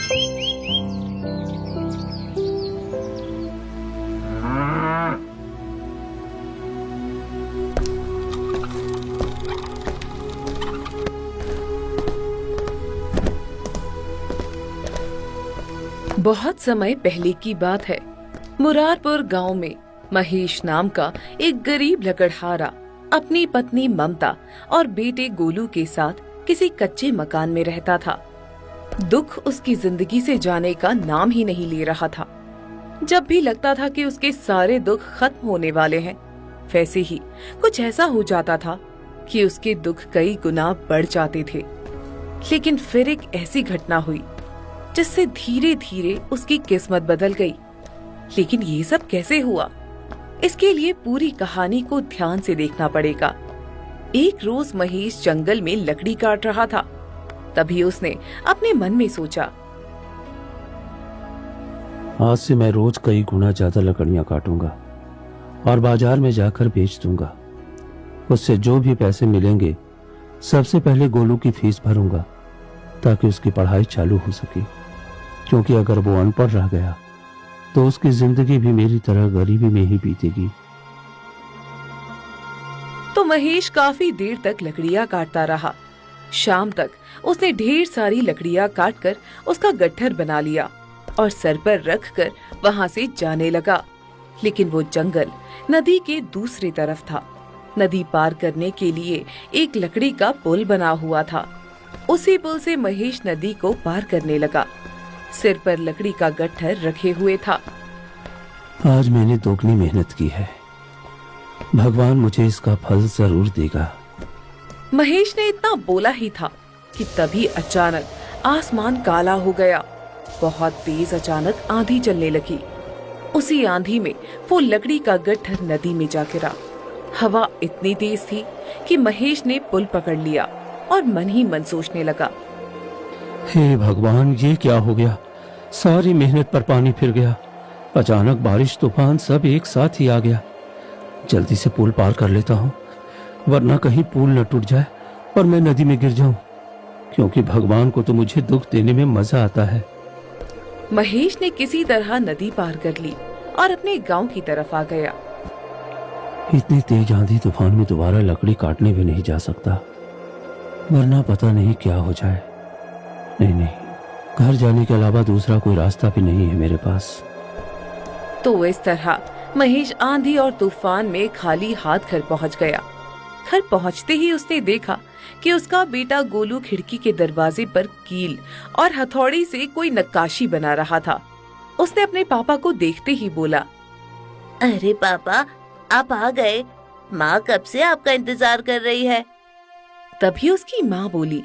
बहुत समय पहले की बात है। मुरारपुर गांव में महेश नाम का एक गरीब लकड़हारा अपनी पत्नी ममता और बेटे गोलू के साथ किसी कच्चे मकान में रहता था। दुख उसकी जिंदगी से जाने का नाम ही नहीं ले रहा था। जब भी लगता था कि उसके सारे दुख खत्म होने वाले हैं, वैसे ही कुछ ऐसा हो जाता था कि उसके दुख कई गुना बढ़ जाते थे। लेकिन फिर एक ऐसी घटना हुई जिससे धीरे धीरे उसकी किस्मत बदल गई। लेकिन ये सब कैसे हुआ, इसके लिए पूरी कहानी को ध्यान से देखना पड़ेगा। एक रोज महेश जंगल में लकड़ी काट रहा था। तभी उसने अपने मन में सोचा, आज से मैं रोज कई गुना ज्यादा लकड़ियां काटूंगा और बाजार में जाकर बेच दूंगा। उससे जो भी पैसे मिलेंगे सबसे पहले गोलू की फीस भरूंगा ताकि उसकी पढ़ाई चालू हो सके, क्योंकि अगर वो अनपढ़ रह गया तो उसकी जिंदगी भी मेरी तरह गरीबी में ही बीतेगी। तो महेश काफी देर तक लकड़ियां काटता रहा। शाम तक उसने ढेर सारी लकड़ियां काटकर उसका गट्ठर बना लिया और सर पर रखकर वहां से जाने लगा। लेकिन वो जंगल नदी के दूसरी तरफ था। नदी पार करने के लिए एक लकड़ी का पुल बना हुआ था। उसी पुल से महेश नदी को पार करने लगा। सिर पर लकड़ी का गट्ठर रखे हुए था। आज मैंने दोगुनी मेहनत की है, भगवान मुझे इसका फल जरूर देगा। महेश ने इतना बोला ही था कि तभी अचानक आसमान काला हो गया। बहुत तेज अचानक आंधी चलने लगी। उसी आंधी में वो लकड़ी का गट्ठर नदी में जा गिरा। हवा इतनी तेज थी कि महेश ने पुल पकड़ लिया और मन ही मन सोचने लगा, हे भगवान, ये क्या हो गया? सारी मेहनत पर पानी फिर गया। अचानक बारिश तूफान सब एक साथ ही आ गया। जल्दी से पुल पार कर लेता हूँ, वरना कहीं पुल न टूट जाए और मैं नदी में गिर जाऊं, क्योंकि भगवान को तो मुझे दुख देने में मजा आता है। महेश ने किसी तरह नदी पार कर ली और अपने गांव की तरफ आ गया। इतनी तेज आंधी तूफान में दोबारा लकड़ी काटने भी नहीं जा सकता, वरना पता नहीं क्या हो जाए। नहीं, घर जाने के अलावा दूसरा कोई रास्ता भी नहीं है मेरे पास। तो इस तरह महेश आंधी और तूफान में खाली हाथ घर पहुंच गया। घर पहुंचते ही उसने देखा कि उसका बेटा गोलू खिड़की के दरवाजे पर कील और हथौड़ी से कोई नक्काशी बना रहा था। उसने अपने पापा को देखते ही बोला, अरे पापा, आप आ गए। माँ कब से आपका इंतजार कर रही है। तभी उसकी माँ बोली,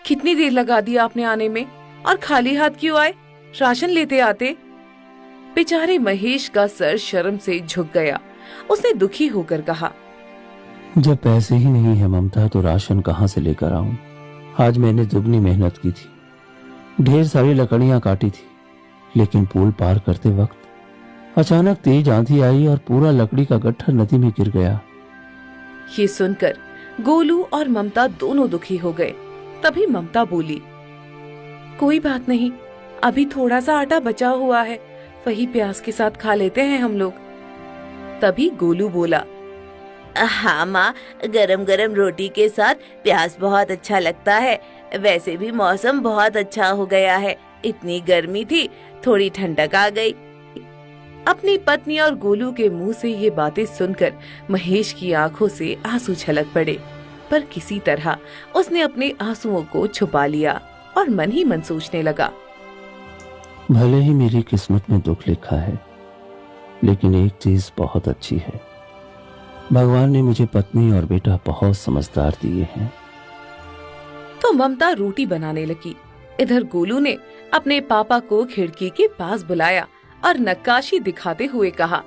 कितनी देर लगा दी आपने आने में, और खाली हाथ क्यों आए? राशन लेते आते। बेचारे महेश का सर शर्म से झुक गया। उसने दुखी होकर कहा, जब पैसे ही नहीं है ममता, तो राशन कहाँ से लेकर आऊं? आज मैंने दुगनी मेहनत की थी, ढेर सारी लकड़ियां काटी थी, लेकिन पुल पार करते वक्त अचानक तेज आंधी आई और पूरा लकड़ी का गट्ठर नदी में गिर गया। ये सुनकर गोलू और ममता दोनों दुखी हो गए। तभी ममता बोली, कोई बात नहीं, अभी थोड़ा सा आटा बचा हुआ है, वही प्याज के साथ खा लेते हैं हम लोग। तभी गोलू बोला, हाँ माँ, गरम गरम रोटी के साथ प्याज बहुत अच्छा लगता है। वैसे भी मौसम बहुत अच्छा हो गया है, इतनी गर्मी थी, थोड़ी ठंडक आ गई। अपनी पत्नी और गोलू के मुंह से ये बातें सुनकर महेश की आंखों से आंसू छलक पड़े, पर किसी तरह उसने अपने आंसुओं को छुपा लिया और मन ही मन सोचने लगा, भले ही मेरी किस्मत में दुख लिखा है, लेकिन एक चीज बहुत अच्छी है, भगवान ने मुझे पत्नी और बेटा बहुत समझदार दिए हैं। तो ममता रोटी बनाने लगी। इधर गोलू ने अपने पापा को खिड़की के पास बुलाया और नक्काशी दिखाते हुए कहा,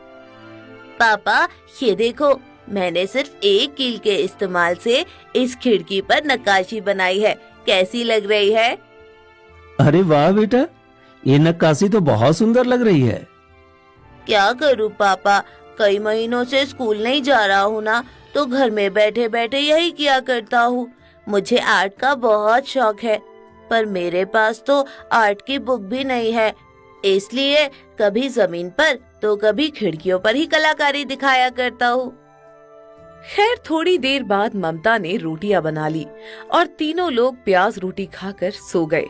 पापा, ये देखो, मैंने सिर्फ एक कील के इस्तेमाल से इस खिड़की पर नक्काशी बनाई है। कैसी लग रही है? अरे वाह बेटा, ये नक्काशी तो बहुत सुंदर लग रही है। क्या करूं पापा, कई महीनों से स्कूल नहीं जा रहा हूँ ना, तो घर में बैठे बैठे यही किया करता हूँ। मुझे आर्ट का बहुत शौक है। पर मेरे पास तो आर्ट की बुक भी नहीं है, इसलिए कभी जमीन पर तो कभी खिड़कियों पर ही कलाकारी दिखाया करता हूँ। खैर थोड़ी देर बाद ममता ने रोटियां बना ली और तीनों लोग प्याज रोटी खाकर सो गए।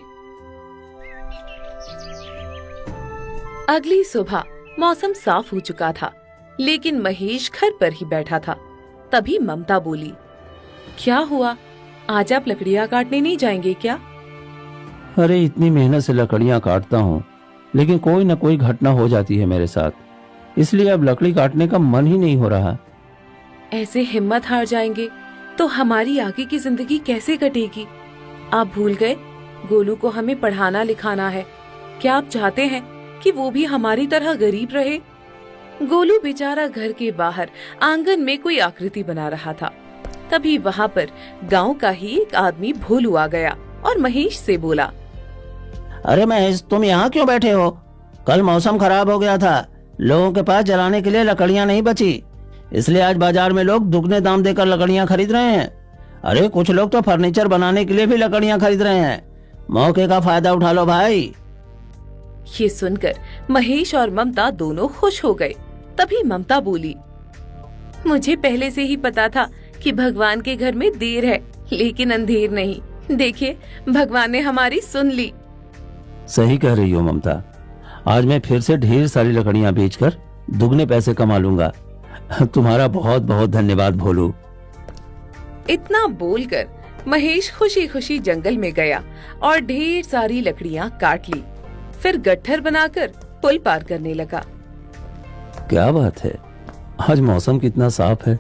अगली सुबह मौसम साफ हो चुका था, लेकिन महेश घर पर ही बैठा था। तभी ममता बोली, क्या हुआ, आज आप लकड़ियां काटने नहीं जाएंगे क्या? अरे इतनी मेहनत से लकड़ियां काटता हूँ, लेकिन कोई न कोई घटना हो जाती है मेरे साथ, इसलिए अब लकड़ी काटने का मन ही नहीं हो रहा। ऐसे हिम्मत हार जाएंगे तो हमारी आगे की जिंदगी कैसे कटेगी? आप भूल गए गोलू को हमें पढ़ाना लिखाना है। क्या आप चाहते हैं कि वो भी हमारी तरह गरीब रहे? गोलू बेचारा घर के बाहर आंगन में कोई आकृति बना रहा था। तभी वहाँ पर गांव का ही एक आदमी भोलू आ गया और महेश से बोला, अरे महेश, तुम यहाँ क्यों बैठे हो? कल मौसम खराब हो गया था, लोगों के पास जलाने के लिए लकड़ियाँ नहीं बची, इसलिए आज बाजार में लोग दुगने दाम देकर लकड़ियाँ खरीद रहे हैं। अरे कुछ लोग तो फर्नीचर बनाने के लिए भी लकड़ियाँ खरीद रहे हैं। मौके का फायदा उठा लो भाई। ये सुनकर महेश और ममता दोनों खुश हो गए। तभी ममता बोली, मुझे पहले से ही पता था कि भगवान के घर में देर है लेकिन अंधेर नहीं। देखिए भगवान ने हमारी सुन ली। सही कह रही हो ममता, आज मैं फिर से ढेर सारी लकड़ियाँ बेचकर दुगने पैसे कमा लूंगा। तुम्हारा बहुत बहुत धन्यवाद भोलू। इतना बोलकर महेश खुशी खुशी जंगल में गया और ढेर सारी लकड़ियाँ काट ली। फिर गट्ठर बनाकर पुल पार करने लगा। क्या बात है, आज मौसम कितना साफ है।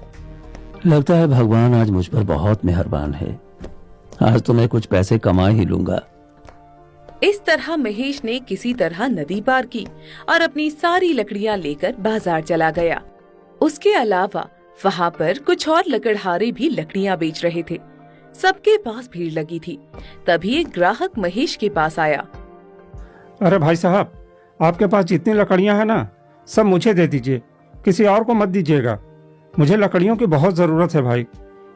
लगता है भगवान आज मुझ पर बहुत मेहरबान है। आज तो मैं कुछ पैसे कमा ही लूंगा। इस तरह महेश ने किसी तरह नदी पार की और अपनी सारी लकड़ियां लेकर बाजार चला गया। उसके अलावा वहाँ पर कुछ और लकड़हारे भी लकड़ियां बेच रहे थे। सबके पास भीड़ लगी थी। तभी एक ग्राहक महेश के पास आया। अरे भाई साहब, आपके पास जितनी लकड़ियां हैं ना, सब मुझे दे दीजिए, किसी और को मत दीजिएगा। मुझे लकड़ियों की बहुत ज़रूरत है भाई।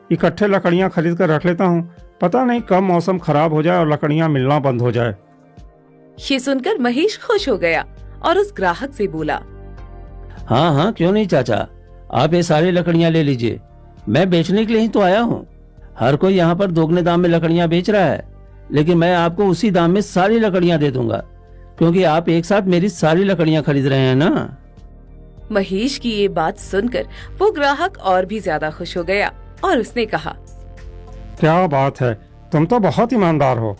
इकट्ठे लकड़ियां खरीद कर रख लेता हूँ, पता नहीं कब मौसम खराब हो जाए और लकड़ियां मिलना बंद हो जाए। ये सुनकर महेश खुश हो गया और उस ग्राहक से बोला, हाँ हाँ क्यों नहीं चाचा, आप ये सारी लकड़ियाँ ले लीजिए, मैं बेचने के लिए ही तो आया हूँ। हर कोई यहाँ पर दोगुने दाम में लकड़ियाँ बेच रहा है, लेकिन मैं आपको उसी दाम में सारी लकड़ियाँ दे दूंगा, क्योंकि आप एक साथ मेरी सारी लकड़ियाँ खरीद रहे हैं ना। महेश की ये बात सुनकर वो ग्राहक और भी ज्यादा खुश हो गया और उसने कहा, क्या बात है, तुम तो बहुत ईमानदार हो।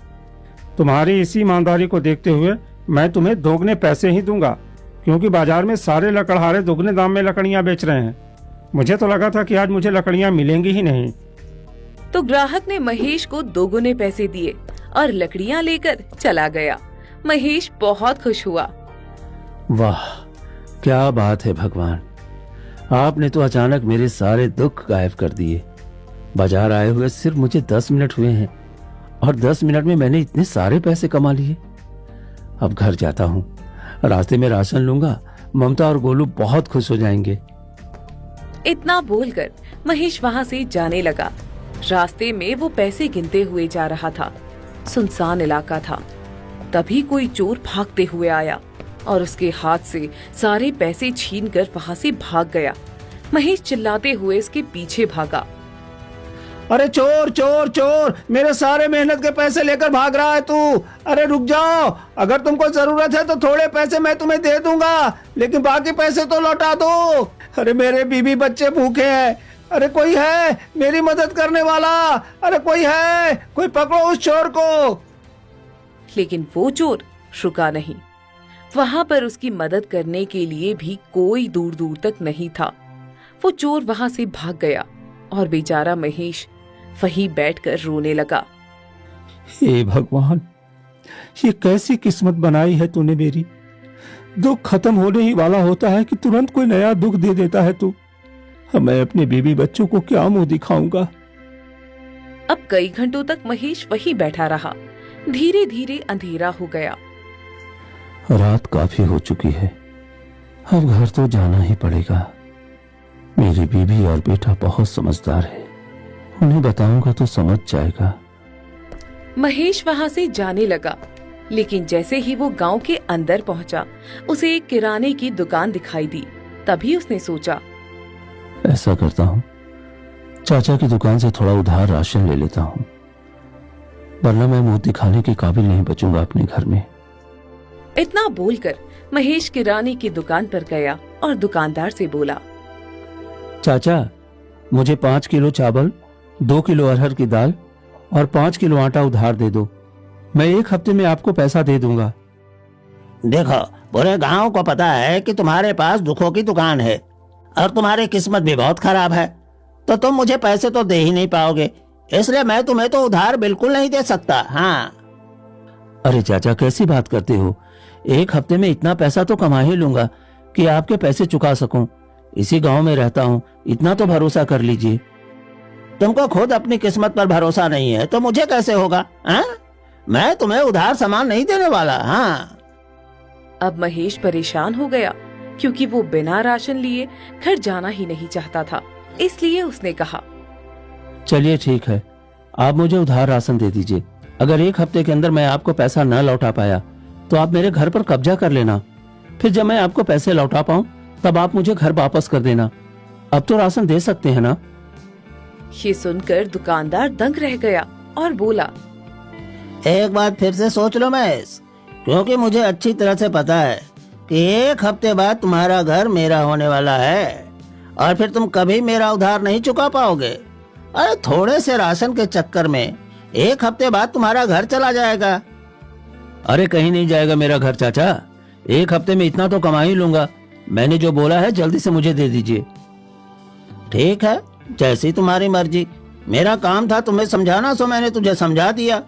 तुम्हारी इसी ईमानदारी को देखते हुए मैं तुम्हें दोगुने पैसे ही दूंगा, क्योंकि बाजार में सारे लकड़हारे दोगुने दाम में लकड़ियां बेच रहे हैं। मुझे तो लगा था कि आज मुझे लकड़ियां मिलेंगी ही नहीं। तो ग्राहक ने महेश को दोगुने पैसे दिए और लकड़ियां लेकर चला गया। महेश बहुत खुश हुआ। वाह क्या बात है भगवान, आपने तो अचानक मेरे सारे दुख गायब कर दिए। बाजार आए हुए सिर्फ मुझे 10 मिनट हुए हैं और 10 मिनट में मैंने इतने सारे पैसे कमा लिए। अब घर जाता हूँ, रास्ते में राशन लूंगा, ममता और गोलू बहुत खुश हो जाएंगे। इतना बोलकर महेश वहाँ से जाने लगा। रास्ते में वो पैसे गिनते हुए जा रहा था। सुनसान इलाका था। तभी कोई चोर भागते हुए आया और उसके हाथ से सारे पैसे छीनकर वहाँ से भाग गया। महेश चिल्लाते हुए इसके पीछे भागा। अरे चोर चोर चोर, मेरे सारे मेहनत के पैसे लेकर भाग रहा है तू। अरे रुक जाओ, अगर तुमको जरूरत है तो थोड़े पैसे मैं तुम्हें दे दूंगा, लेकिन बाकी पैसे तो लौटा दो। अरे मेरे बीवी बच्चे भूखे हैं। अरे कोई है मेरी मदद करने वाला? अरे कोई है, कोई पकड़ो उस चोर को। लेकिन वो चोर रुका नहीं। वहाँ पर उसकी मदद करने के लिए भी कोई दूर दूर तक नहीं था। वो चोर वहाँ से भाग गया और बेचारा महेश वहीं बैठकर रोने लगा। हे भगवान, ये कैसी किस्मत बनाई है तूने मेरी। दुख खत्म होने ही वाला होता है कि तुरंत कोई नया दुख दे देता है तू। अब मैं अपने बीवी बच्चों को क्या मुंह दिखाऊंगा। अब कई घंटों तक महेश वहीं बैठा रहा। धीरे धीरे अंधेरा हो गया। रात काफी हो चुकी है, अब घर तो जाना ही पड़ेगा। मेरी बीवी और बेटा बहुत समझदार है, उन्हें बताऊंगा तो समझ जाएगा। महेश वहाँ से जाने लगा, लेकिन जैसे ही वो गांव के अंदर पहुँचा, उसे एक किराने की दुकान दिखाई दी। तभी उसने सोचा, ऐसा करता हूँ, चाचा की दुकान से थोड़ा उधार राशन ले लेता हूँ, वरना मैं मुंह दिखाने के काबिल नहीं बचूंगा अपने घर में। इतना बोलकर महेश किराने की दुकान पर गया और दुकानदार से बोला, चाचा, मुझे 5 किलो चावल, 2 किलो अरहर की दाल और 5 किलो आटा उधार दे दो। मैं 1 हफ्ते में आपको पैसा दे दूंगा। देखो, पूरे गांव को पता है कि तुम्हारे पास दुखों की दुकान है और तुम्हारी किस्मत भी बहुत खराब है, तो तुम मुझे पैसे तो दे ही नहीं पाओगे, इसलिए मैं तुम्हें तो उधार बिल्कुल नहीं दे सकता। हाँ। अरे चाचा, कैसी बात करते हो? 1 हफ्ते में इतना पैसा तो कमा ही लूंगा कि आपके पैसे चुका सकूं। इसी गांव में रहता हूं, इतना तो भरोसा कर लीजिए। तुमको खुद अपनी किस्मत पर भरोसा नहीं है तो मुझे कैसे होगा? हाँ? मैं तुम्हें उधार सामान नहीं देने वाला। हाँ। अब महेश परेशान हो गया, क्योंकि वो बिना राशन लिए घर जाना ही नहीं चाहता था। इसलिए उसने कहा, चलिए ठीक है, आप मुझे उधार राशन दे दीजिए। अगर 1 हफ्ते के अंदर मैं आपको पैसा न लौटा पाया तो आप मेरे घर पर कब्जा कर लेना। फिर जब मैं आपको पैसे लौटा पाऊं तब आप मुझे घर वापस कर देना। अब तो राशन दे सकते हैं ना? ये सुनकर दुकानदार दंग रह गया और बोला, एक बात फिर से सोच लो महेश, क्योंकि मुझे अच्छी तरह से पता है कि 1 हफ्ते बाद तुम्हारा घर मेरा होने वाला है और फिर तुम कभी मेरा उधार नहीं चुका पाओगे। अरे थोड़े से राशन के चक्कर में 1 हफ्ते बाद तुम्हारा घर चला जाएगा। अरे कहीं नहीं जाएगा मेरा घर चाचा, 1 हफ्ते में इतना तो कमा ही लूंगा। मैंने जो बोला है जल्दी से मुझे दे दीजिए। ठीक है, जैसी तुम्हारी मर्जी। मेरा काम था तुम्हें समझाना, सो मैंने तुझे समझा दिया।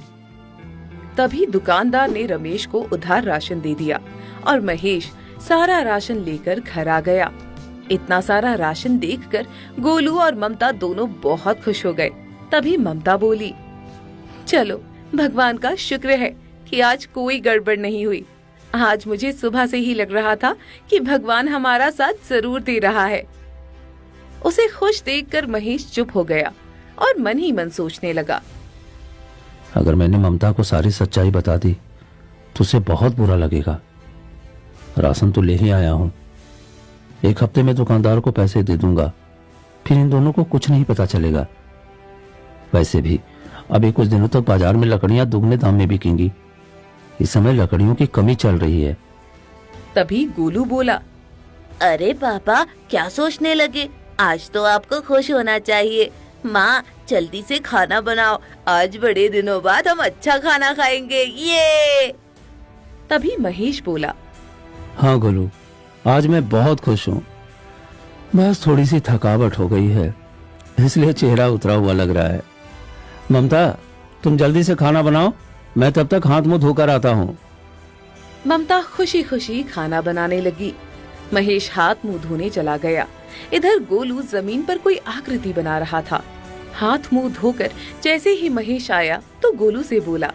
तभी दुकानदार ने रमेश को उधार राशन दे दिया और महेश सारा राशन लेकर घर आ गया। इतना सारा राशन देखकर गोलू और ममता दोनों बहुत खुश हो गए। तभी ममता बोली, चलो, भगवान का शुक्र है कि आज कोई गड़बड़ नहीं हुई। आज मुझे सुबह से ही लग रहा था कि भगवान हमारा साथ जरूर दे रहा है। उसे खुश देखकर महेश चुप हो गया और मन ही मन सोचने लगा, अगर मैंने ममता को सारी सच्चाई बता दी तो उसे बहुत बुरा लगेगा। राशन तो ले ही आया हूं, 1 हफ्ते में दुकानदार को पैसे दे दूंगा, फिर इन दोनों को कुछ नहीं पता चलेगा। वैसे भी अभी कुछ दिनों तक बाजार में लकड़ियां दुगने दाम में बिकेंगी। इस समय लकड़ियों की कमी चल रही है। तभी गोलू बोला, अरे पापा, क्या सोचने लगे? आज तो आपको खुश होना चाहिए। माँ, जल्दी से खाना बनाओ, आज बड़े दिनों बाद हम अच्छा खाना खाएंगे। ये तभी महेश बोला, हाँ गोलू, आज मैं बहुत खुश हूँ। बस थोड़ी सी थकावट हो गई है, इसलिए चेहरा उतरा हुआ लग रहा है। ममता, तुम जल्दी से खाना बनाओ, मैं तब तक हाथ मुंह धोकर आता हूँ। ममता खुशी खुशी खाना बनाने लगी। महेश हाथ मुंह धोने चला गया। इधर गोलू जमीन पर कोई आकृति बना रहा था। हाथ मुंह धोकर जैसे ही महेश आया तो गोलू से बोला,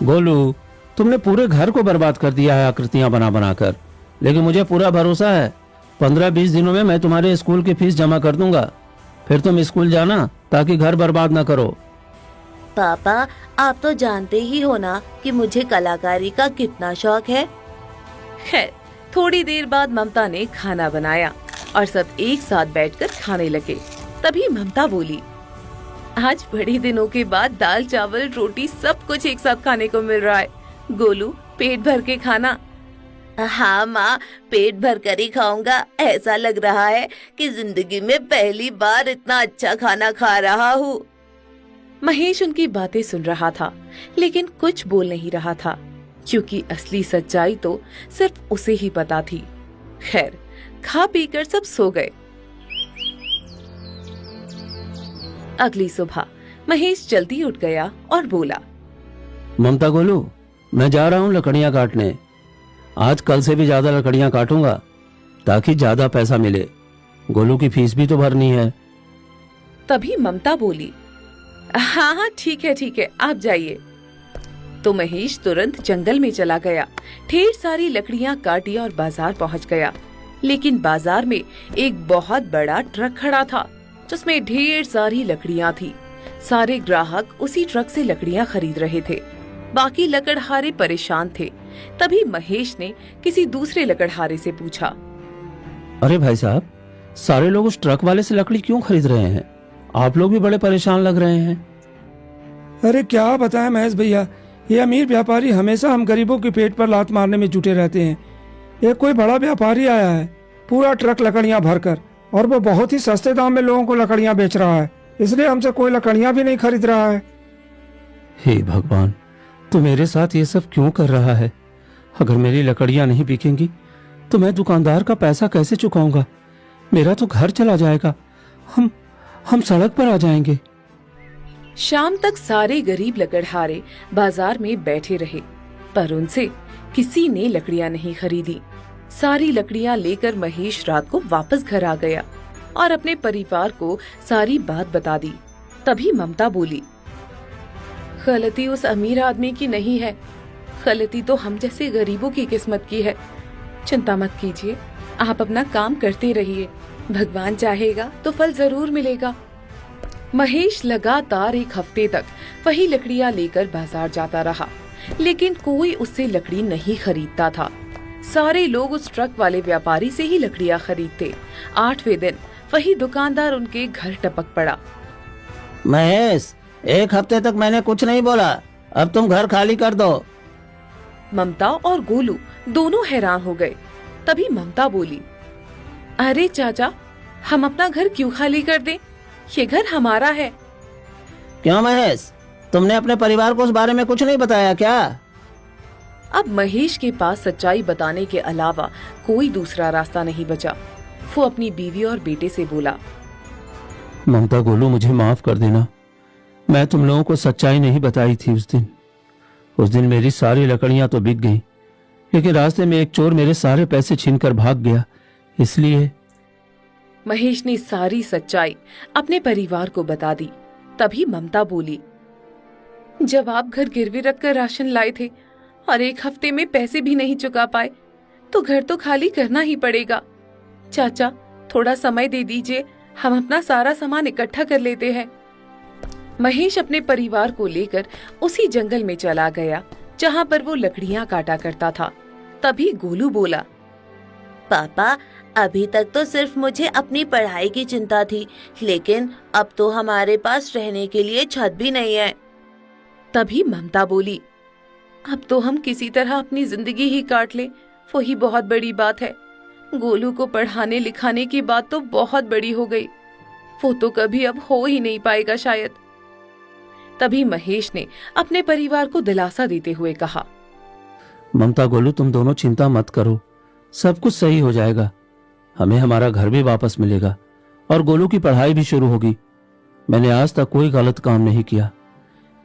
गोलू, तुमने पूरे घर को बर्बाद कर दिया है आकृतियां बना बनाकर, लेकिन मुझे पूरा भरोसा है 15-20 दिनों में मैं तुम्हारे स्कूल की फीस जमा कर दूंगा। फिर तुम स्कूल जाना ताकि घर बर्बाद न करो। पापा, आप तो जानते ही हो ना कि मुझे कलाकारी का कितना शौक है। खैर, थोड़ी देर बाद ममता ने खाना बनाया और सब एक साथ बैठकर खाने लगे। तभी ममता बोली, आज बड़े दिनों के बाद दाल चावल रोटी सब कुछ एक साथ खाने को मिल रहा है। गोलू, पेट भर के खाना। हाँ माँ, पेट भर कर ही खाऊंगा। ऐसा लग रहा है कि जिंदगी में पहली बार इतना अच्छा खाना खा रहा हूँ। महेश उनकी बातें सुन रहा था, लेकिन कुछ बोल नहीं रहा था, क्योंकि असली सच्चाई तो सिर्फ उसे ही पता थी। खैर, खा पीकर सब सो गए। अगली सुबह महेश जल्दी उठ गया और बोला, ममता, गोलू, मैं जा रहा हूँ लकड़ियां काटने। आज कल से भी ज्यादा लकड़ियां काटूंगा ताकि ज्यादा पैसा मिले। गोलू की फीस भी तो भरनी है। तभी ममता बोली, हाँ हाँ ठीक है, आप जाइए। तो महेश तुरंत जंगल में चला गया। ढेर सारी लकड़ियां काटी और बाजार पहुंच गया। लेकिन बाजार में एक बहुत बड़ा ट्रक खड़ा था, जिसमें ढेर सारी लकड़ियां थी। सारे ग्राहक उसी ट्रक से लकड़ियां खरीद रहे थे। बाकी लकड़हारे परेशान थे। तभी महेश ने किसी दूसरे लकड़हारे से पूछा, अरे भाई साहब, सारे लोग उस ट्रक वाले से लकड़ी क्यों खरीद रहे हैं? आप लोग भी बड़े परेशान लग रहे हैं। अरे क्या बताएं महेश भैया, ये अमीर व्यापारी हमेशा हम गरीबों के पेट पर लात मारने में जुटे रहते हैं। एक कोई बड़ा व्यापारी आया है, पूरा ट्रक लकड़ियां भरकर, और वो बहुत ही सस्ते दाम में लोगों को लकड़ियां बेच रहा है, इसलिए हमसे कोई लकड़ियां भी नहीं खरीद रहा है। हे भगवान, तो मेरे साथ ये सब क्यों कर रहा है? अगर मेरी लकड़ियां नहीं बिकेंगी तो मैं दुकानदार का पैसा कैसे चुकाऊंगा? मेरा तो घर चला जाएगा, हम सड़क पर आ जाएंगे। शाम तक सारे गरीब लकड़हारे बाजार में बैठे रहे, पर उनसे किसी ने लकड़ियां नहीं खरीदी। सारी लकड़ियां लेकर महेश रात को वापस घर आ गया और अपने परिवार को सारी बात बता दी। तभी ममता बोली, गलती उस अमीर आदमी की नहीं है, गलती तो हम जैसे गरीबों की किस्मत की है। चिंता मत कीजिए, आप अपना काम करते रहिए, भगवान चाहेगा तो फल जरूर मिलेगा। महेश लगातार एक हफ्ते तक वही लकड़ियां लेकर बाजार जाता रहा, लेकिन कोई उससे लकड़ी नहीं खरीदता था। सारे लोग उस ट्रक वाले व्यापारी से ही लकड़ियां खरीदते। 8वें दिन वही दुकानदार उनके घर टपक पड़ा। महेश, एक हफ्ते तक मैंने कुछ नहीं बोला, अब तुम घर खाली कर दो। ममता और गोलू दोनों हैरान हो गए। तभी ममता बोली, अरे चाचा, हम अपना घर क्यों खाली कर दें? ये घर हमारा है। क्यों महेश, तुमने अपने परिवार को उस बारे में कुछ नहीं बताया क्या? अब महेश के पास सच्चाई बताने के अलावा कोई दूसरा रास्ता नहीं बचा। वो अपनी बीवी और बेटे से बोला, ममता, गोलू, मुझे माफ कर देना। मैं तुम लोगों को सच्चाई नहीं बताई थी उस दिन मेरी सारी लकड़ियां तो बिक गईं, लेकिन रास्ते में एक चोर मेरे सारे पैसे छीनकर भाग गया, इसलिए। महेश ने सारी सच्चाई अपने परिवार को बता दी। तभी ममता बोली, जब आप घर गिरवी रखकर राशन लाए थे और एक हफ्ते में पैसे भी नहीं चुका पाए, तो घर तो खाली करना ही पड़ेगा। चाचा, थोड़ा समय दे दीजिए, हम अपना सारा सामान इकट्ठा कर लेते हैं। महेश अपने परिवार को लेकर उसी जंगल में चला गया जहाँ पर वो लकड़ियाँ काटा करता था। तभी गोलू बोला, पापा, अभी तक तो सिर्फ मुझे अपनी पढ़ाई की चिंता थी, लेकिन अब तो हमारे पास रहने के लिए छत भी नहीं है। तभी ममता बोली, अब तो हम किसी तरह अपनी जिंदगी ही काट ले, वही बहुत बड़ी बात है। गोलू को पढ़ाने लिखाने की बात तो बहुत बड़ी हो गई, वो तो कभी अब हो ही नहीं पाएगा शायद। तभी महेश ने अपने परिवार को दिलासा देते हुए कहा, ममता, गोलू, तुम दोनों चिंता मत करो, सब कुछ सही हो जाएगा। हमें हमारा घर भी वापस मिलेगा और गोलू की पढ़ाई भी शुरू होगी। मैंने आज तक कोई गलत काम नहीं किया,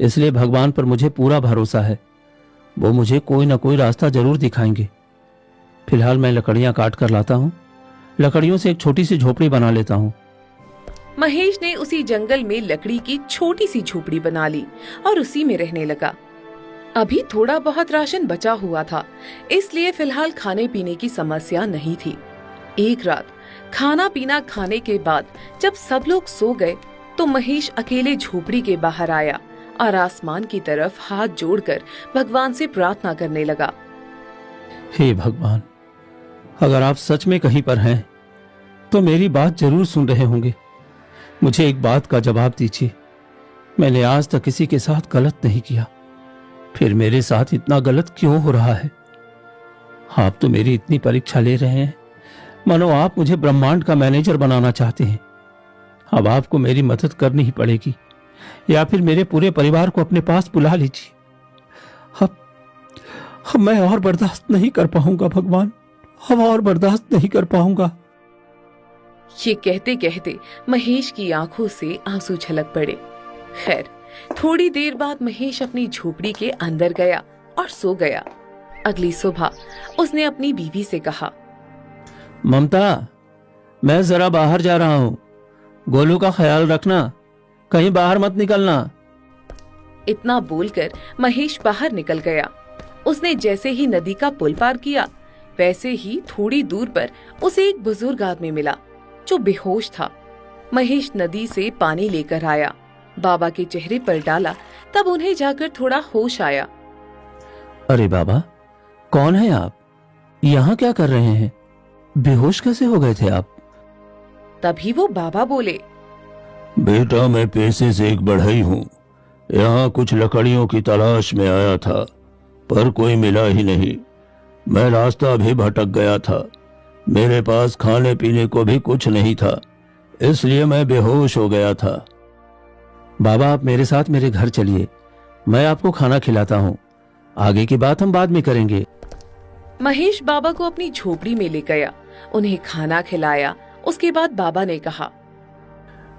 इसलिए भगवान पर मुझे पूरा भरोसा है, वो मुझे कोई ना कोई रास्ता जरूर दिखाएंगे। फिलहाल मैं लकड़ियां काट कर लाता हूँ, लकड़ियों से एक छोटी सी झोपड़ी बना लेता हूँ। महेश ने उसी जंगल में लकड़ी की छोटी सी झोपड़ी बना ली और उसी में रहने लगा। अभी थोड़ा बहुत राशन बचा हुआ था, इसलिए फिलहाल खाने पीने की समस्या नहीं थी। एक रात खाना पीना खाने के बाद जब सब लोग सो गए, तो महेश अकेले झोपड़ी के बाहर आया और आसमान की तरफ हाथ जोड़कर भगवान से प्रार्थना करने लगा। हे भगवान, अगर आप सच में कहीं पर हैं तो मेरी बात जरूर सुन रहे होंगे। मुझे एक बात का जवाब दीजिए, मैंने आज तक किसी के साथ गलत नहीं किया, फिर मेरे साथ इतना गलत क्यों हो रहा है? आप तो मेरी इतनी परीक्षा ले रहे हैं, मानो आप मुझे ब्रह्मांड का मैनेजर बनाना चाहते हैं। अब आपको मेरी मदद करनी ही पड़ेगी, या फिर मेरे पूरे परिवार को अपने पास बुला लीजिए। अब मैं और बर्दाश्त नहीं कर पाऊंगा भगवान, अब और बर्दाश्त नहीं कर पाऊंगा। ये कहते कहते महेश की आंखों से आंसू छलक पड़े। खैर, थोड़ी देर बाद महेश अपनी झोपड़ी के अंदर गया और सो गया। अगली सुबह उसने अपनी बीवी से कहा, ममता, मैं जरा बाहर जा रहा हूँ, गोलू का ख्याल रखना, कहीं बाहर मत निकलना। इतना बोलकर महेश बाहर निकल गया। उसने जैसे ही नदी का पुल पार किया, वैसे ही थोड़ी दूर पर उसे एक बुजुर्ग आदमी मिला जो बेहोश था। महेश नदी से पानी लेकर आया। बाबा के चेहरे पर डाला, तब उन्हें जाकर थोड़ा होश आया। अरे बाबा, कौन है आप? यहाँ क्या कर रहे हैं? बेहोश कैसे हो गए थे आप? तभी वो बाबा बोले, बेटा, मैं पैसे से एक बढ़ई हूँ। यहाँ कुछ लकड़ियों की तलाश में आया था, पर कोई मिला ही नहीं। मैं रास्ता भी भटक गया था। मेरे पास खाने पीने को भी कुछ नहीं था, इसलिए मैं बेहोश हो गया था। बाबा, आप मेरे साथ मेरे घर चलिए, मैं आपको खाना खिलाता हूँ। आगे की बात हम बाद में करेंगे। महेश बाबा को अपनी झोपड़ी में ले गया, उन्हें खाना खिलाया। उसके बाद बाबा ने कहा,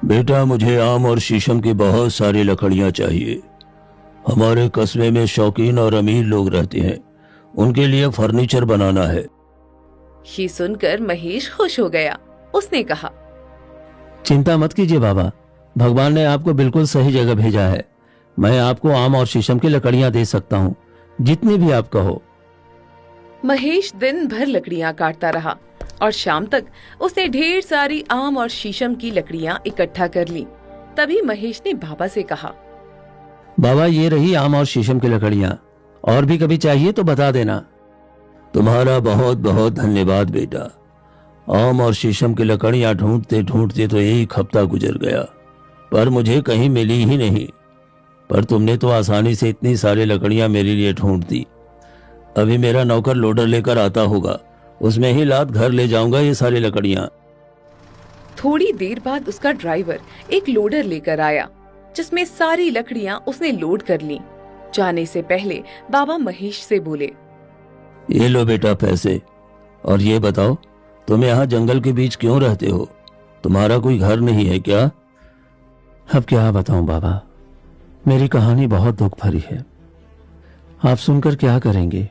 बेटा, मुझे आम और शीशम की बहुत सारी लकड़ियां चाहिए। हमारे कस्बे में शौकीन और अमीर लोग रहते हैं, उनके लिए फर्नीचर बनाना है। ये सुनकर महेश खुश हो गया। उसने कहा, चिंता मत कीजिए बाबा, भगवान ने आपको बिल्कुल सही जगह भेजा है। मैं आपको आम और शीशम की लकड़ियां दे सकता हूँ, जितनी भी आप कहो। महेश दिन भर लकड़ियां काटता रहा और शाम तक उसने ढेर सारी आम और शीशम की लकड़ियां इकट्ठा कर ली। तभी महेश ने बाबा से कहा, बाबा, ये रही आम और शीशम की लकड़ियां, और भी कभी चाहिए तो बता देना। तुम्हारा बहुत बहुत धन्यवाद बेटा। आम और शीशम की लकड़ियां ढूंढते ढूंढते तो एक हफ्ता गुजर गया, पर मुझे कहीं मिली ही नहीं। पर तुमने तो आसानी से इतनी सारी लकड़ियां मेरे लिए ढूंढ दी। अभी मेरा नौकर लोडर लेकर आता होगा, उसमें ही लाद घर ले जाऊंगा ये सारी लकड़ियां। थोड़ी देर बाद उसका ड्राइवर एक लोडर लेकर आया, जिसमें सारी लकड़ियां उसने लोड कर ली। जाने से पहले बाबा महेश से बोले, ये लो बेटा पैसे, और ये बताओ, तुम यहाँ जंगल के बीच क्यों रहते हो? तुम्हारा कोई घर नहीं है क्या? अब क्या बताऊं बाबा, मेरी कहानी बहुत दुख भरी है। आप सुनकर क्या करेंगे?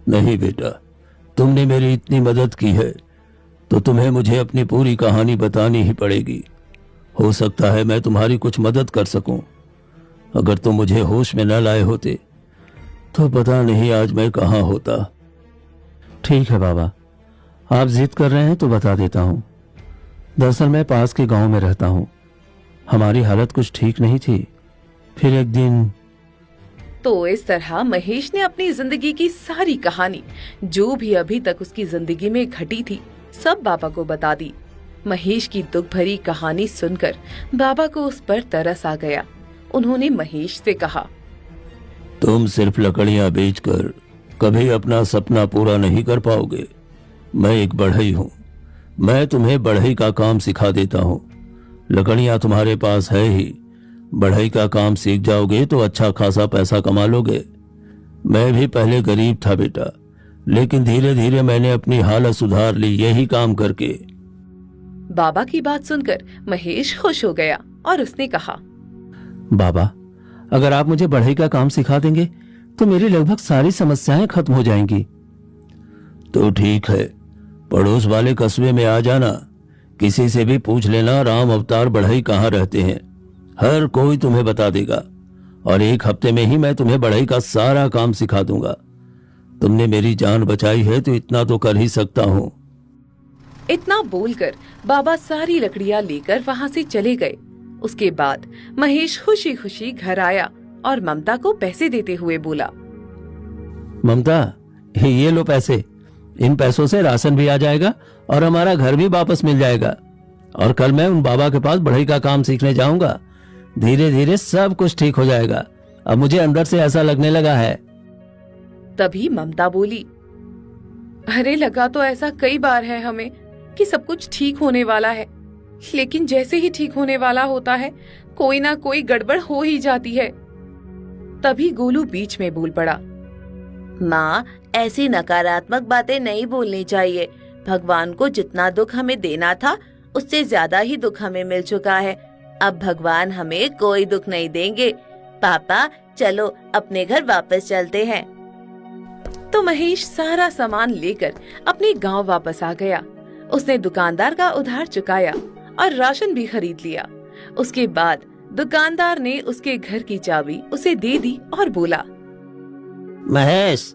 नहीं बेटा, तुमने मेरी इतनी मदद की है तो तुम्हें मुझे अपनी पूरी कहानी बतानी ही पड़ेगी। हो सकता है मैं तुम्हारी कुछ मदद कर सकूं। अगर तुम मुझे होश में न लाए होते तो पता नहीं आज मैं कहाँ होता। ठीक है बाबा, आप जिद कर रहे हैं तो बता देता हूँ। दरअसल मैं पास के गांव में रहता हूँ। हमारी हालत कुछ ठीक नहीं थी। फिर एक दिन। तो इस तरह महेश ने अपनी जिंदगी की सारी कहानी, जो भी अभी तक उसकी जिंदगी में घटी थी, सब बाबा को बता दी। महेश की दुख भरी कहानी सुनकर बाबा को उस पर तरस आ गया। उन्होंने महेश से कहा, तुम सिर्फ लकड़ियां बेचकर कभी अपना सपना पूरा नहीं कर पाओगे। मैं एक बढ़ई हूँ, मैं तुम्हें बढ़ई का काम सिखा देता हूँ। लकड़ियां तुम्हारे पास है ही, बढ़ई का काम सीख जाओगे तो अच्छा खासा पैसा कमा लोगे। मैं भी पहले गरीब था बेटा, लेकिन धीरे धीरे मैंने अपनी हालत सुधार ली यही काम करके। बाबा की बात सुनकर महेश खुश हो गया और उसने कहा, बाबा, अगर आप मुझे बढ़ई का काम सिखा देंगे तो मेरी लगभग सारी समस्याएं खत्म हो जाएंगी। तो ठीक है, पड़ोस वाले कस्बे में आ जाना। किसी से भी पूछ लेना राम अवतार बढ़ई कहाँ रहते हैं, हर कोई तुम्हें बता देगा। और एक हफ्ते में ही मैं तुम्हें बढ़ई का सारा काम सिखा दूंगा। तुमने मेरी जान बचाई है तो इतना तो कर ही सकता हूँ। इतना बोलकर बाबा सारी लकड़ियां लेकर वहां से चले गए। उसके बाद महेश खुशी खुशी घर आया और ममता को पैसे देते हुए बोला, ममता, ये लो पैसे। इन पैसों से राशन भी आ जाएगा और हमारा घर भी वापस मिल जाएगा। और कल मैं उन बाबा के पास बढ़ई का काम सीखने जाऊंगा। धीरे धीरे सब कुछ ठीक हो जाएगा। अब मुझे अंदर से ऐसा लगने लगा है। तभी ममता बोली, अरे लगा तो ऐसा कई बार है हमें कि सब कुछ ठीक होने वाला है, लेकिन जैसे ही ठीक होने वाला होता है कोई ना कोई गड़बड़ हो ही जाती है। तभी गोलू बीच में बोल पड़ा, माँ, ऐसी नकारात्मक बातें नहीं बोलनी चाहिए। भगवान को जितना दुख हमें देना था उससे ज्यादा ही दुख हमें मिल चुका है। अब भगवान हमें कोई दुख नहीं देंगे। पापा, चलो अपने घर वापस चलते हैं। तो महेश सारा सामान लेकर अपने गांव वापस आ गया। उसने दुकानदार का उधार चुकाया और राशन भी खरीद लिया। उसके बाद दुकानदार ने उसके घर की चाबी उसे दे दी और बोला, महेश,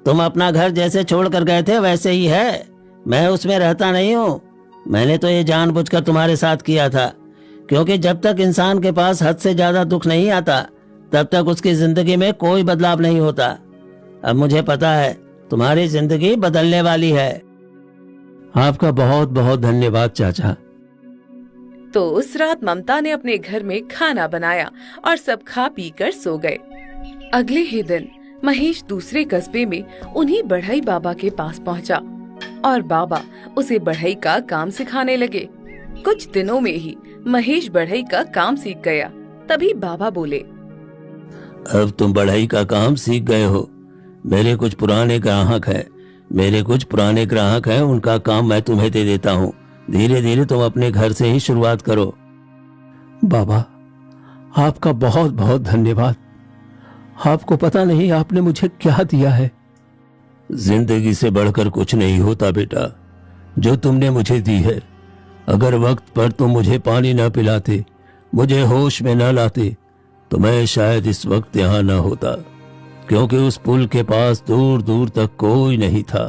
तुम अपना घर जैसे छोड़ कर गए थे वैसे ही है। मैं उसमें रहता नहीं हूँ। मैंने तो ये जानबूझकर तुम्हारे साथ किया था क्योंकि जब तक इंसान के पास हद से ज्यादा दुख नहीं आता तब तक उसकी जिंदगी में कोई बदलाव नहीं होता। अब मुझे पता है तुम्हारी जिंदगी बदलने वाली है। आपका बहुत बहुत धन्यवाद चाचा। तो उस रात ममता ने अपने घर में खाना बनाया और सब खा पी कर सो गए। अगले ही दिन महेश दूसरे कस्बे में उन्हीं बढ़ई बाबा के पास पहुंचा और बाबा उसे बढ़ई का काम सिखाने लगे। कुछ दिनों में ही महेश बढ़ई का काम सीख गया। तभी बाबा बोले, अब तुम बढ़ई का काम सीख गए हो। मेरे कुछ पुराने ग्राहक हैं, उनका काम मैं तुम्हें दे देता हूँ। धीरे धीरे तुम अपने घर से ही शुरुआत करो। बाबा, आपका बहुत बहुत धन्यवाद। आपको पता नहीं आपने मुझे क्या दिया है। जिंदगी से बढ़कर कुछ नहीं होता बेटा, जो तुमने मुझे दी है। अगर वक्त पर तुम मुझे पानी न पिलाते, मुझे होश में न लाते, तो मैं शायद इस वक्त यहाँ न होता, क्योंकि उस पुल के पास दूर दूर तक कोई नहीं था।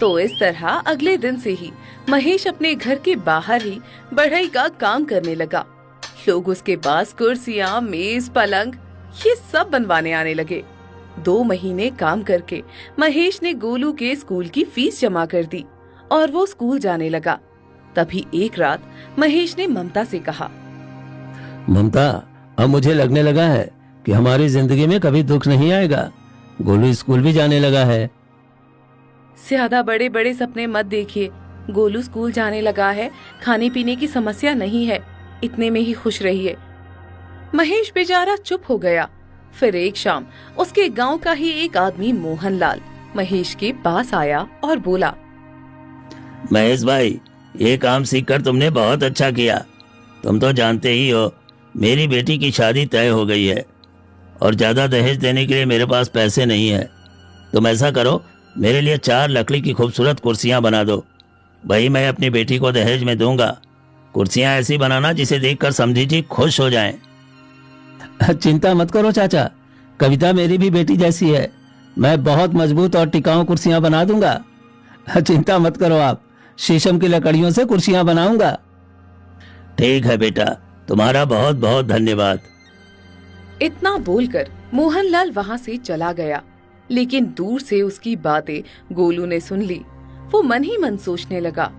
तो इस तरह अगले दिन से ही महेश अपने घर के बाहर ही बढ़ई का काम करने लगा। लोग उसके पास कुर्सियां, मेज, पलंग ये सब बनवाने आने लगे। 2 महीने काम करके महेश ने गोलू के स्कूल की फीस जमा कर दी और वो स्कूल जाने लगा। तभी एक रात महेश ने ममता से कहा, ममता, अब मुझे लगने लगा है कि हमारी जिंदगी में कभी दुख नहीं आएगा। गोलू स्कूल भी जाने लगा है। ज्यादा बड़े बड़े सपने मत देखिए। गोलू स्कूल जाने लगा है, खाने पीने की समस्या नहीं है, इतने में ही खुश रहिए। महेश बेचारा चुप हो गया। फिर एक शाम उसके गांव का ही एक आदमी मोहनलाल महेश के पास आया और बोला, महेश भाई, ये काम सीखकर तुमने बहुत अच्छा किया। तुम तो जानते ही हो मेरी बेटी की शादी तय हो गई है और ज्यादा दहेज देने के लिए मेरे पास पैसे नहीं है। तुम ऐसा करो, मेरे लिए 4 लकड़ी की खूबसूरत कुर्सियां बना दो। भाई, मैं अपनी बेटी को दहेज में दूंगा। कुर्सियां ऐसी बनाना जिसे देखकर समधी जी खुश हो जाएं। चिंता मत करो चाचा, कविता मेरी भी बेटी जैसी है। मैं बहुत मजबूत और टिकाऊ कुर्सियां बना दूंगा। चिंता मत करो आप, शीशम की लकड़ियों से कुर्सियां बनाऊंगा। ठीक है बेटा, तुम्हारा बहुत बहुत धन्यवाद। इतना बोलकर मोहनलाल वहाँ से चला गया। लेकिन दूर से उसकी बातें गोलू ने सुन ली। वो मन ही मन सोचने लगा,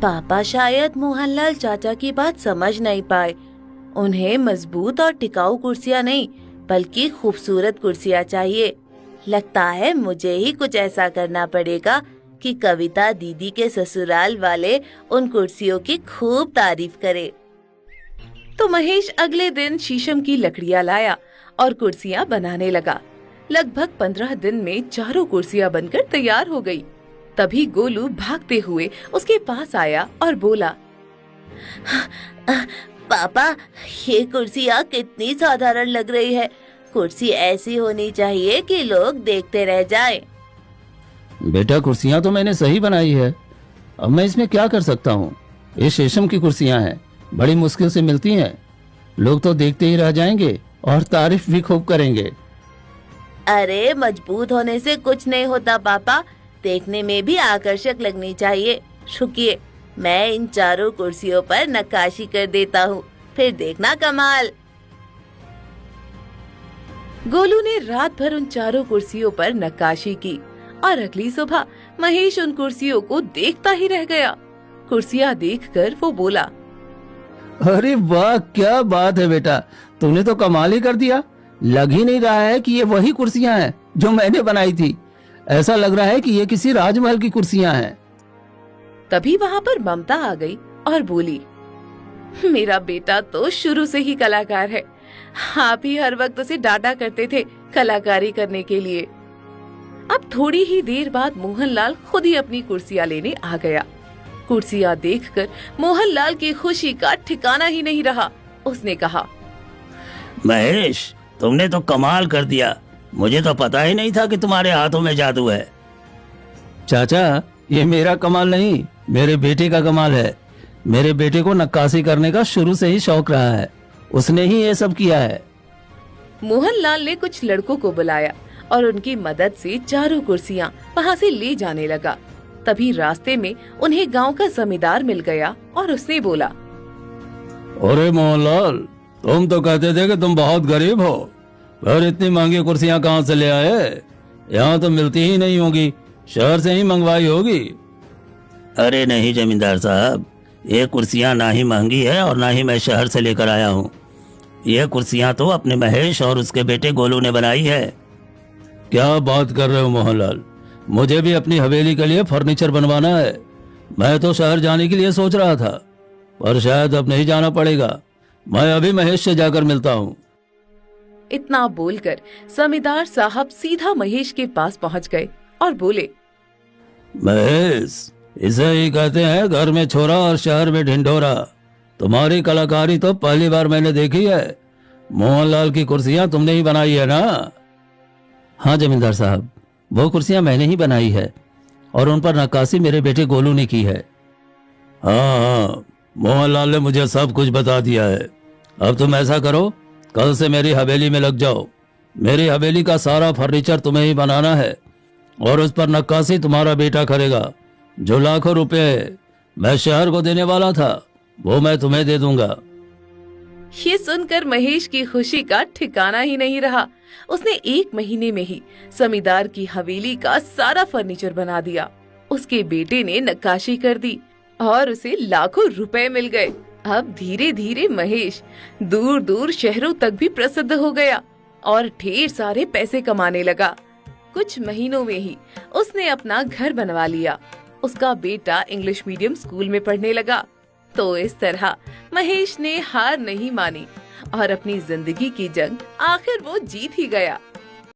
पापा शायद मोहनलाल चाचा की बात समझ नहीं पाए। उन्हें मजबूत और टिकाऊ कुर्सियां नहीं बल्कि खूबसूरत कुर्सियां चाहिए। लगता है मुझे ही कुछ ऐसा करना पड़ेगा कि कविता दीदी के ससुराल वाले उन कुर्सियों की खूब तारीफ करे। तो महेश अगले दिन शीशम की लकड़ियां लाया और कुर्सियां बनाने लगा। लगभग 15 दिन में 4 कुर्सियां बनकर तैयार हो गई। तभी गोलू भागते हुए उसके पास आया और बोला, पापा, ये कुर्सियाँ कितनी साधारण लग रही है। कुर्सी ऐसी होनी चाहिए कि लोग देखते रह जाएं। बेटा, कुर्सियां तो मैंने सही बनाई है। अब मैं इसमें क्या कर सकता हूँ? ये शीशम की कुर्सियां हैं, बड़ी मुश्किल से मिलती हैं। लोग तो देखते ही रह जाएंगे और तारीफ भी खूब करेंगे। अरे, मजबूत होने से कुछ नहीं होता पापा, देखने में भी आकर्षक लगनी चाहिए। रुकिए, मैं इन 4 कुर्सियों पर नक्काशी कर देता हूँ, फिर देखना कमाल। गोलू ने रात भर उन 4 कुर्सियों पर नक्काशी की और अगली सुबह महेश उन कुर्सियों को देखता ही रह गया। कुर्सियां देखकर वो बोला, अरे वाह, क्या बात है बेटा, तूने तो कमाल ही कर दिया। लग ही नहीं रहा है कि ये वही कुर्सियां हैं जो मैंने बनाई थी। ऐसा लग रहा है कि ये किसी राजमहल की कुर्सियां हैं। तभी वहाँ पर ममता आ गई और बोली, मेरा बेटा तो शुरू से ही कलाकार है। आप ही हर वक्त उसे डांटा करते थे कलाकारी करने के लिए। अब थोड़ी ही देर बाद मोहनलाल खुद ही अपनी कुर्सियां लेने आ गया। कुर्सियां देखकर मोहनलाल की खुशी का ठिकाना ही नहीं रहा। उसने कहा, महेश, तुमने तो कमाल कर दिया। मुझे तो पता ही नहीं था कि तुम्हारे हाथों में जादू है। चाचा, ये मेरा कमाल नहीं, मेरे बेटे का कमाल है। मेरे बेटे को नक्काशी करने का शुरू से ही शौक रहा है, उसने ही ये सब किया है। मोहनलाल ने कुछ लड़कों को बुलाया और उनकी मदद से 4 कुर्सियां वहाँ से ले जाने लगा। तभी रास्ते में उन्हें गांव का जमींदार मिल गया और उसने बोला, अरे मोहनलाल, तुम तो कहते थे कि तुम बहुत गरीब हो, फिर इतनी महंगी कुर्सियां कहाँ से ले आए? यहाँ तो मिलती ही नहीं होगी, शहर से ही मंगवाई होगी। अरे नहीं जमींदार साहब, ये कुर्सियां ना ही महंगी है और ना ही मैं शहर से लेकर आया हूँ। ये कुर्सियां तो अपने महेश और उसके बेटे गोलू ने बनाई है। क्या बात कर रहे हो मोहनलाल? मुझे भी अपनी हवेली के लिए फर्नीचर बनवाना है। मैं तो शहर जाने के लिए सोच रहा था, पर शायद अब नहीं जाना पड़ेगा। मैं अभी महेश से जाकर मिलता हूँ। इतना बोलकर जमींदार साहब सीधा महेश के पास पहुंच गए और बोले, महेश, इसे ही कहते हैं घर में छोरा और शहर में ढिंढोरा। तुम्हारी कलाकारी तो पहली बार मैंने देखी है। मोहनलाल की कुर्सियां तुमने ही बनाई है ना? हाँ जमींदार साहब, वो कुर्सियां मैंने ही बनाई है और उन पर नक्काशी मेरे बेटे गोलू ने की है। हाँ, मोहनलाल ने मुझे सब कुछ बता दिया है। अब तुम ऐसा करो, कल से मेरी हवेली में लग जाओ। मेरी हवेली का सारा फर्नीचर तुम्हें ही बनाना है और उस पर नक्काशी तुम्हारा बेटा करेगा। जो लाखों रुपए मैं शहर को देने वाला था, वो मैं तुम्हें दे दूंगा। ये सुनकर महेश की खुशी का ठिकाना ही नहीं रहा। उसने 1 महीने में ही जमींदार की हवेली का सारा फर्नीचर बना दिया। उसके बेटे ने नक्काशी कर दी और उसे लाखों रुपए मिल गए। अब धीरे धीरे महेश दूर दूर शहरों तक भी प्रसिद्ध हो गया और ढेर सारे पैसे कमाने लगा। कुछ महीनों में ही उसने अपना घर बनवा लिया। उसका बेटा इंग्लिश मीडियम स्कूल में पढ़ने लगा। तो इस तरह महेश ने हार नहीं मानी और अपनी जिंदगी की जंग आखिर वो जीत ही गया।